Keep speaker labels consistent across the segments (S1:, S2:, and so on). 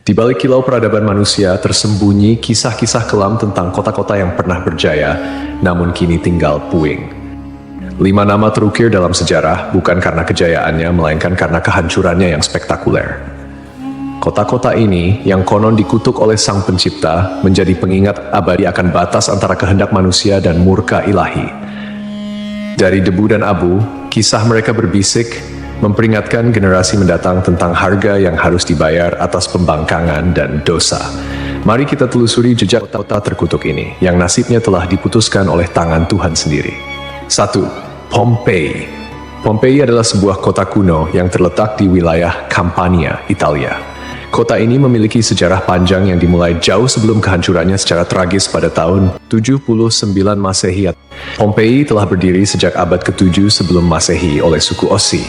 S1: Di balik kilau peradaban manusia tersembunyi kisah-kisah kelam tentang kota-kota yang pernah berjaya, namun kini tinggal puing. 5 nama terukir dalam sejarah bukan karena kejayaannya, melainkan karena kehancurannya yang spektakuler. Kota-kota ini, yang konon dikutuk oleh Sang Pencipta, menjadi pengingat abadi akan batas antara kehendak manusia dan murka ilahi. Dari debu dan abu, kisah mereka berbisik, memperingatkan generasi mendatang tentang harga yang harus dibayar atas pembangkangan dan dosa. Mari kita telusuri jejak kota terkutuk ini, yang nasibnya telah diputuskan oleh tangan Tuhan sendiri. 1. Pompei. Pompei adalah sebuah kota kuno yang terletak di wilayah Campania, Italia. Kota ini memiliki sejarah panjang yang dimulai jauh sebelum kehancurannya secara tragis pada tahun 79 Masehi. Pompei telah berdiri sejak abad ke-7 sebelum Masehi oleh suku Ossi.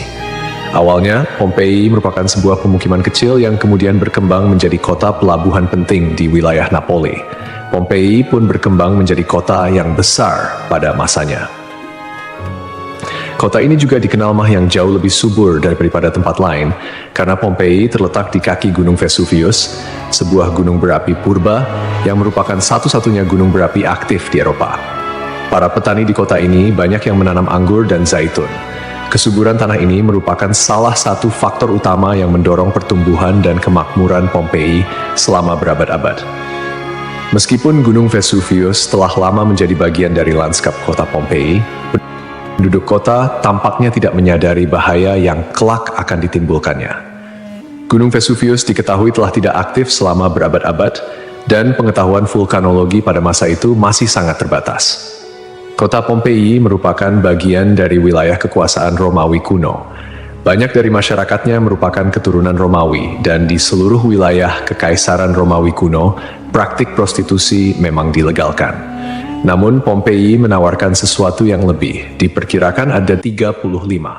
S1: Awalnya, Pompei merupakan sebuah pemukiman kecil yang kemudian berkembang menjadi kota pelabuhan penting di wilayah Napoli. Pompei pun berkembang menjadi kota yang besar pada masanya. Kota ini juga dikenal yang jauh lebih subur daripada tempat lain, karena Pompei terletak di kaki Gunung Vesuvius, sebuah gunung berapi purba yang merupakan satu-satunya gunung berapi aktif di Eropa. Para petani di kota ini banyak yang menanam anggur dan zaitun. Kesuburan tanah ini merupakan salah satu faktor utama yang mendorong pertumbuhan dan kemakmuran Pompei selama berabad-abad. Meskipun Gunung Vesuvius telah lama menjadi bagian dari lanskap kota Pompei, penduduk kota tampaknya tidak menyadari bahaya yang kelak akan ditimbulkannya. Gunung Vesuvius diketahui telah tidak aktif selama berabad-abad, dan pengetahuan vulkanologi pada masa itu masih sangat terbatas. Kota Pompei merupakan bagian dari wilayah kekuasaan Romawi kuno. Banyak dari masyarakatnya merupakan keturunan Romawi, dan di seluruh wilayah Kekaisaran Romawi kuno, praktik prostitusi memang dilegalkan. Namun Pompei menawarkan sesuatu yang lebih. Diperkirakan ada 35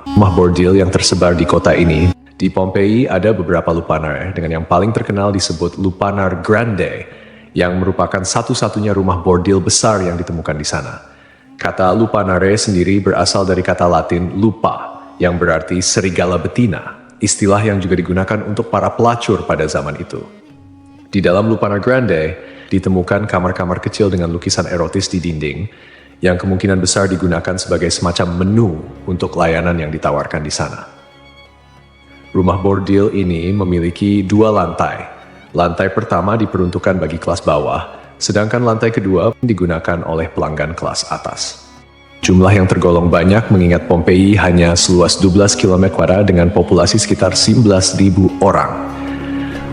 S1: rumah bordil yang tersebar di kota ini. Di Pompei ada beberapa lupanar, dengan yang paling terkenal disebut Lupanar Grande, yang merupakan satu-satunya rumah bordil besar yang ditemukan di sana. Kata lupanare sendiri berasal dari kata Latin lupa, yang berarti serigala betina, istilah yang juga digunakan untuk para pelacur pada zaman itu. Di dalam Lupanar Grande, ditemukan kamar-kamar kecil dengan lukisan erotis di dinding, yang kemungkinan besar digunakan sebagai semacam menu untuk layanan yang ditawarkan di sana. Rumah bordil ini memiliki 2 lantai. Lantai pertama diperuntukkan bagi kelas bawah, sedangkan lantai kedua digunakan oleh pelanggan kelas atas. Jumlah yang tergolong banyak mengingat Pompei hanya seluas 12 km² dengan populasi sekitar 11.000 orang.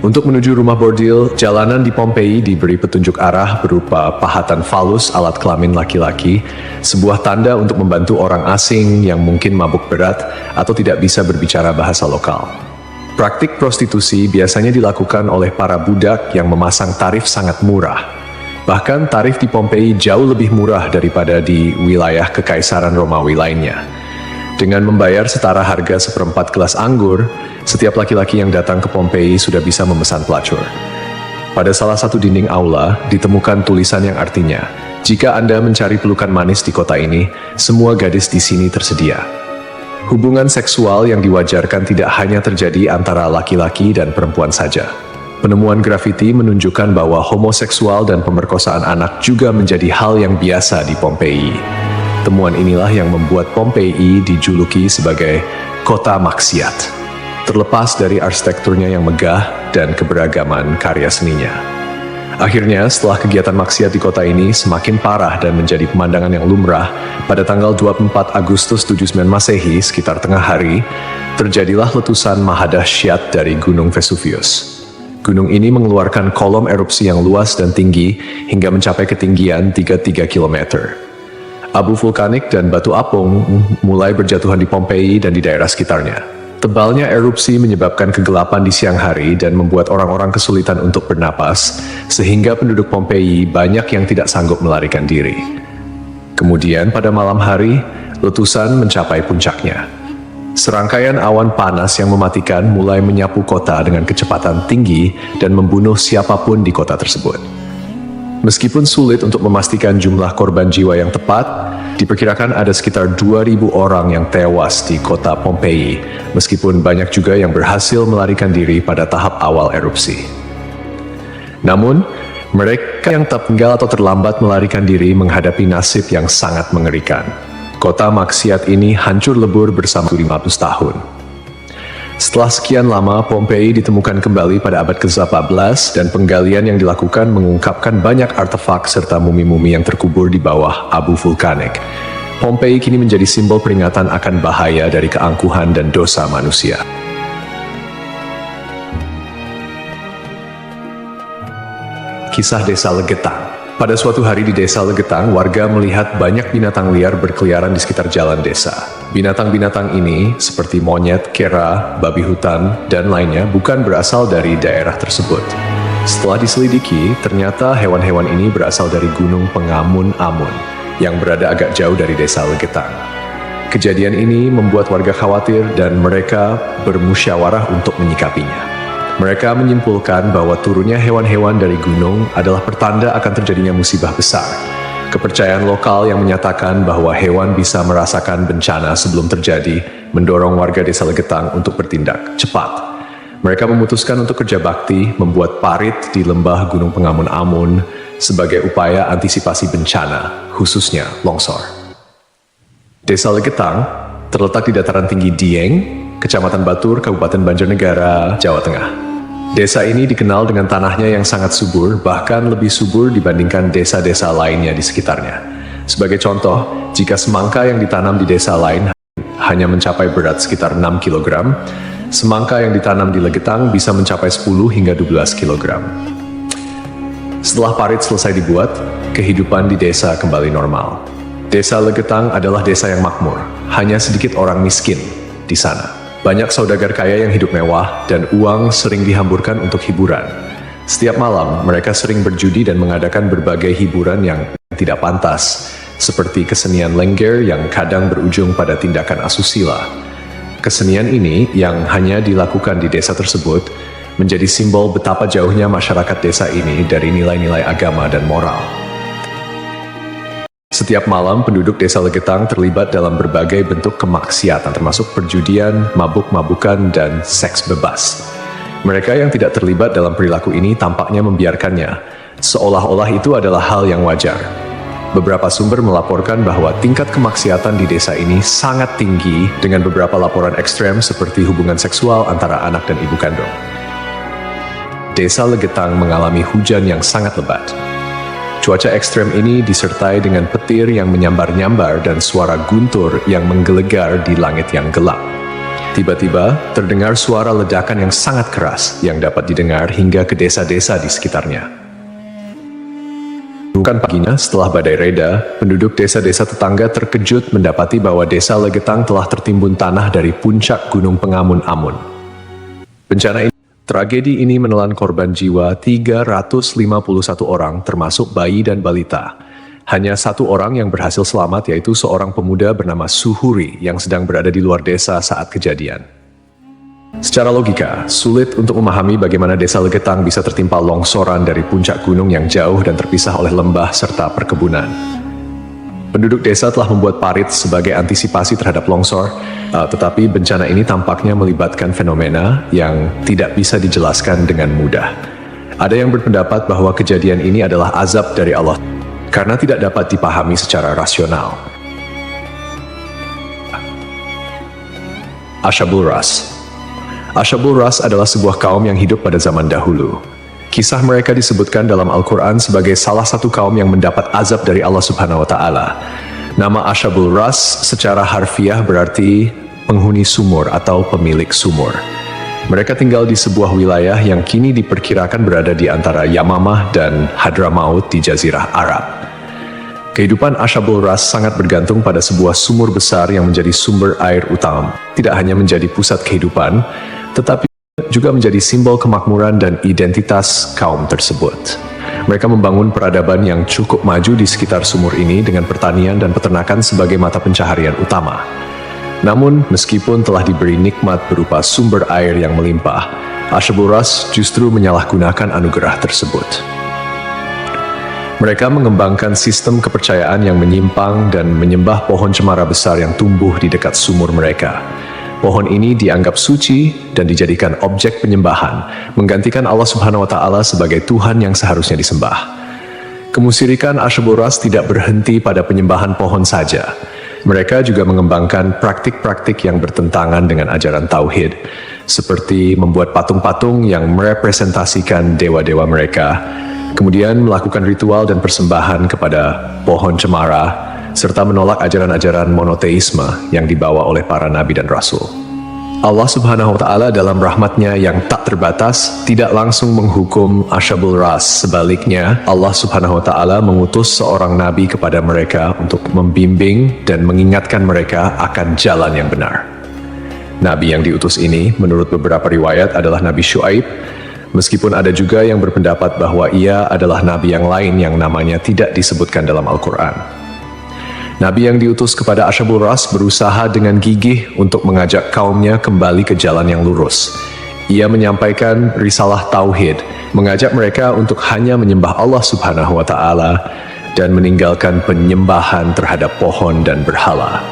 S1: Untuk menuju rumah bordil, jalanan di Pompei diberi petunjuk arah berupa pahatan falus alat kelamin laki-laki, sebuah tanda untuk membantu orang asing yang mungkin mabuk berat atau tidak bisa berbicara bahasa lokal. Praktik prostitusi biasanya dilakukan oleh para budak yang memasang tarif sangat murah. Bahkan tarif di Pompei jauh lebih murah daripada di wilayah Kekaisaran Romawi lainnya. Dengan membayar setara harga seperempat gelas anggur, setiap laki-laki yang datang ke Pompei sudah bisa memesan pelacur. Pada salah satu dinding aula, ditemukan tulisan yang artinya, "Jika Anda mencari pelukan manis di kota ini, semua gadis di sini tersedia." Hubungan seksual yang diwajarkan tidak hanya terjadi antara laki-laki dan perempuan saja. Penemuan grafiti menunjukkan bahwa homoseksual dan pemerkosaan anak juga menjadi hal yang biasa di Pompei. Temuan inilah yang membuat Pompei dijuluki sebagai kota maksiat, terlepas dari arsitekturnya yang megah dan keberagaman karya seninya. Akhirnya, setelah kegiatan maksiat di kota ini semakin parah dan menjadi pemandangan yang lumrah, pada tanggal 24 Agustus 79 Masehi, sekitar tengah hari, terjadilah letusan mahadahsyat dari Gunung Vesuvius. Gunung ini mengeluarkan kolom erupsi yang luas dan tinggi hingga mencapai ketinggian 33 km. Abu vulkanik dan batu apung mulai berjatuhan di Pompei dan di daerah sekitarnya. Tebalnya erupsi menyebabkan kegelapan di siang hari dan membuat orang-orang kesulitan untuk bernapas, sehingga penduduk Pompei banyak yang tidak sanggup melarikan diri. Kemudian pada malam hari, letusan mencapai puncaknya. Serangkaian awan panas yang mematikan mulai menyapu kota dengan kecepatan tinggi dan membunuh siapapun di kota tersebut. Meskipun sulit untuk memastikan jumlah korban jiwa yang tepat, diperkirakan ada sekitar 2.000 orang yang tewas di kota Pompei, meskipun banyak juga yang berhasil melarikan diri pada tahap awal erupsi. Namun, mereka yang tertinggal atau terlambat melarikan diri menghadapi nasib yang sangat mengerikan. Kota maksiat ini hancur lebur bersama 500 tahun. Setelah sekian lama, Pompei ditemukan kembali pada abad ke-14 dan penggalian yang dilakukan mengungkapkan banyak artefak serta mumi-mumi yang terkubur di bawah abu vulkanik. Pompei kini menjadi simbol peringatan akan bahaya dari keangkuhan dan dosa manusia. Kisah Desa Legetang. Pada suatu hari di Desa Legetang, warga melihat banyak binatang liar berkeliaran di sekitar jalan desa. Binatang-binatang ini, seperti monyet, kera, babi hutan, dan lainnya, bukan berasal dari daerah tersebut. Setelah diselidiki, ternyata hewan-hewan ini berasal dari Gunung Pengamun-Amun, yang berada agak jauh dari Desa Legetang. Kejadian ini membuat warga khawatir dan mereka bermusyawarah untuk menyikapinya. Mereka menyimpulkan bahwa turunnya hewan-hewan dari gunung adalah pertanda akan terjadinya musibah besar. Kepercayaan lokal yang menyatakan bahwa hewan bisa merasakan bencana sebelum terjadi mendorong warga Desa Legetang untuk bertindak cepat. Mereka memutuskan untuk kerja bakti membuat parit di lembah Gunung Pengamun-Amun sebagai upaya antisipasi bencana, khususnya longsor. Desa Legetang terletak di dataran tinggi Dieng, Kecamatan Batur, Kabupaten Banjarnegara, Jawa Tengah. Desa ini dikenal dengan tanahnya yang sangat subur, bahkan lebih subur dibandingkan desa-desa lainnya di sekitarnya. Sebagai contoh, jika semangka yang ditanam di desa lain hanya mencapai berat sekitar 6 kg, semangka yang ditanam di Legetang bisa mencapai 10 hingga 12 kg. Setelah parit selesai dibuat, kehidupan di desa kembali normal. Desa Legetang adalah desa yang makmur, hanya sedikit orang miskin di sana. Banyak saudagar kaya yang hidup mewah dan uang sering dihamburkan untuk hiburan. Setiap malam, mereka sering berjudi dan mengadakan berbagai hiburan yang tidak pantas, seperti kesenian lengger yang kadang berujung pada tindakan asusila. Kesenian ini yang hanya dilakukan di desa tersebut menjadi simbol betapa jauhnya masyarakat desa ini dari nilai-nilai agama dan moral. Setiap malam, penduduk Desa Legetang terlibat dalam berbagai bentuk kemaksiatan, termasuk perjudian, mabuk-mabukan, dan seks bebas. Mereka yang tidak terlibat dalam perilaku ini tampaknya membiarkannya, seolah-olah itu adalah hal yang wajar. Beberapa sumber melaporkan bahwa tingkat kemaksiatan di desa ini sangat tinggi, dengan beberapa laporan ekstrem seperti hubungan seksual antara anak dan ibu kandung. Desa Legetang mengalami hujan yang sangat lebat. Cuaca ekstrem ini disertai dengan petir yang menyambar-nyambar dan suara guntur yang menggelegar di langit yang gelap. Tiba-tiba, terdengar suara ledakan yang sangat keras yang dapat didengar hingga ke desa-desa di sekitarnya. Bukan paginya, setelah badai reda, penduduk desa-desa tetangga terkejut mendapati bahwa Desa Legetang telah tertimbun tanah dari puncak Gunung Pengamun-Amun. Tragedi ini menelan korban jiwa 351 orang, termasuk bayi dan balita. Hanya satu orang yang berhasil selamat, yaitu seorang pemuda bernama Suhuri yang sedang berada di luar desa saat kejadian. Secara logika, sulit untuk memahami bagaimana Desa Legetang bisa tertimpa longsoran dari puncak gunung yang jauh dan terpisah oleh lembah serta perkebunan. Penduduk desa telah membuat parit sebagai antisipasi terhadap longsor, tetapi bencana ini tampaknya melibatkan fenomena yang tidak bisa dijelaskan dengan mudah. Ada yang berpendapat bahwa kejadian ini adalah azab dari Allah, karena tidak dapat dipahami secara rasional. Ashabul Ras. Ashabul Ras adalah sebuah kaum yang hidup pada zaman dahulu. Kisah mereka disebutkan dalam Al-Quran sebagai salah satu kaum yang mendapat azab dari Allah Subhanahu wa Ta'ala. Nama Ashabul Ras secara harfiah berarti penghuni sumur atau pemilik sumur. Mereka tinggal di sebuah wilayah yang kini diperkirakan berada di antara Yamamah dan Hadramaut di Jazirah Arab. Kehidupan Ashabul Ras sangat bergantung pada sebuah sumur besar yang menjadi sumber air utama. Tidak hanya menjadi pusat kehidupan, tetapi juga menjadi simbol kemakmuran dan identitas kaum tersebut. Mereka membangun peradaban yang cukup maju di sekitar sumur ini dengan pertanian dan peternakan sebagai mata pencaharian utama. Namun, meskipun telah diberi nikmat berupa sumber air yang melimpah, Ashabul Ras justru menyalahgunakan anugerah tersebut. Mereka mengembangkan sistem kepercayaan yang menyimpang dan menyembah pohon cemara besar yang tumbuh di dekat sumur mereka. Pohon ini dianggap suci dan dijadikan objek penyembahan, menggantikan Allah Subhanahu wa Ta'ala sebagai Tuhan yang seharusnya disembah. Kemusyrikan Asyabul Ras tidak berhenti pada penyembahan pohon saja. Mereka juga mengembangkan praktik-praktik yang bertentangan dengan ajaran Tauhid, seperti membuat patung-patung yang merepresentasikan dewa-dewa mereka, kemudian melakukan ritual dan persembahan kepada pohon cemara, serta menolak ajaran-ajaran monoteisme yang dibawa oleh para nabi dan rasul. Allah Subhanahu wa Ta'ala dalam rahmatnya yang tak terbatas tidak langsung menghukum Asyabul Ras. Sebaliknya, Allah Subhanahu wa Ta'ala mengutus seorang nabi kepada mereka untuk membimbing dan mengingatkan mereka akan jalan yang benar. Nabi yang diutus ini, menurut beberapa riwayat, adalah Nabi Syuaib, meskipun ada juga yang berpendapat bahwa ia adalah nabi yang lain yang namanya tidak disebutkan dalam Al-Quran. Nabi yang diutus kepada Asyabul Ras berusaha dengan gigih untuk mengajak kaumnya kembali ke jalan yang lurus. Ia menyampaikan risalah Tauhid, mengajak mereka untuk hanya menyembah Allah Subhanahu wa Ta'ala dan meninggalkan penyembahan terhadap pohon dan berhala.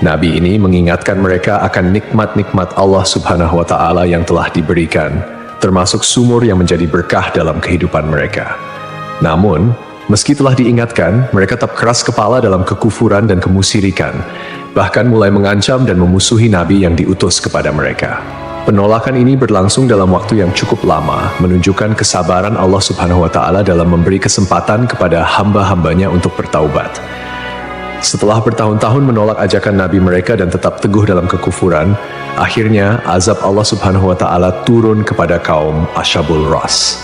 S1: Nabi ini mengingatkan mereka akan nikmat-nikmat Allah Subhanahu wa Ta'ala yang telah diberikan, termasuk sumur yang menjadi berkah dalam kehidupan mereka. Namun, meski telah diingatkan, mereka tetap keras kepala dalam kekufuran dan kemusyrikan, bahkan mulai mengancam dan memusuhi Nabi yang diutus kepada mereka. Penolakan ini berlangsung dalam waktu yang cukup lama, menunjukkan kesabaran Allah Subhanahu wa Ta'ala dalam memberi kesempatan kepada hamba-hambanya untuk bertaubat. Setelah bertahun-tahun menolak ajakan Nabi mereka dan tetap teguh dalam kekufuran, akhirnya azab Allah Subhanahu wa Ta'ala turun kepada kaum Asyabul Ras.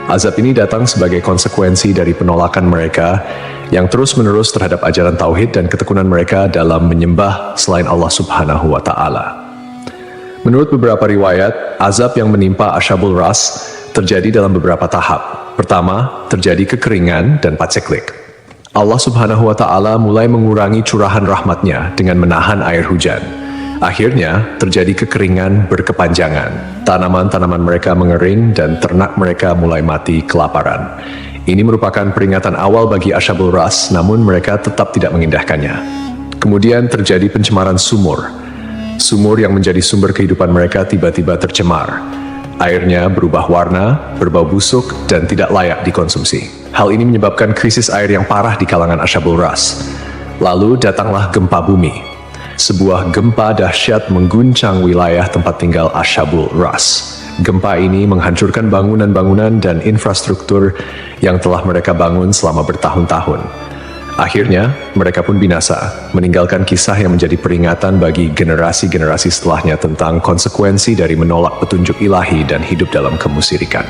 S1: Azab ini datang sebagai konsekuensi dari penolakan mereka yang terus-menerus terhadap ajaran Tauhid dan ketekunan mereka dalam menyembah selain Allah Subhanahu wa Ta'ala. Menurut beberapa riwayat, azab yang menimpa Asyabul Ras terjadi dalam beberapa tahap. Pertama, terjadi kekeringan dan paceklik. Allah Subhanahu wa Ta'ala mulai mengurangi curahan rahmatnya dengan menahan air hujan. Akhirnya, terjadi kekeringan berkepanjangan. Tanaman-tanaman mereka mengering dan ternak mereka mulai mati kelaparan. Ini merupakan peringatan awal bagi Asyabul Ras, namun mereka tetap tidak mengindahkannya. Kemudian terjadi pencemaran sumur. Sumur yang menjadi sumber kehidupan mereka tiba-tiba tercemar. Airnya berubah warna, berbau busuk, dan tidak layak dikonsumsi. Hal ini menyebabkan krisis air yang parah di kalangan Asyabul Ras. Lalu datanglah gempa bumi. Sebuah gempa dahsyat mengguncang wilayah tempat tinggal Asyabul Ras. Gempa ini menghancurkan bangunan-bangunan dan infrastruktur yang telah mereka bangun selama bertahun-tahun. Akhirnya, mereka pun binasa, meninggalkan kisah yang menjadi peringatan bagi generasi-generasi setelahnya tentang konsekuensi dari menolak petunjuk ilahi dan hidup dalam kemusyrikan.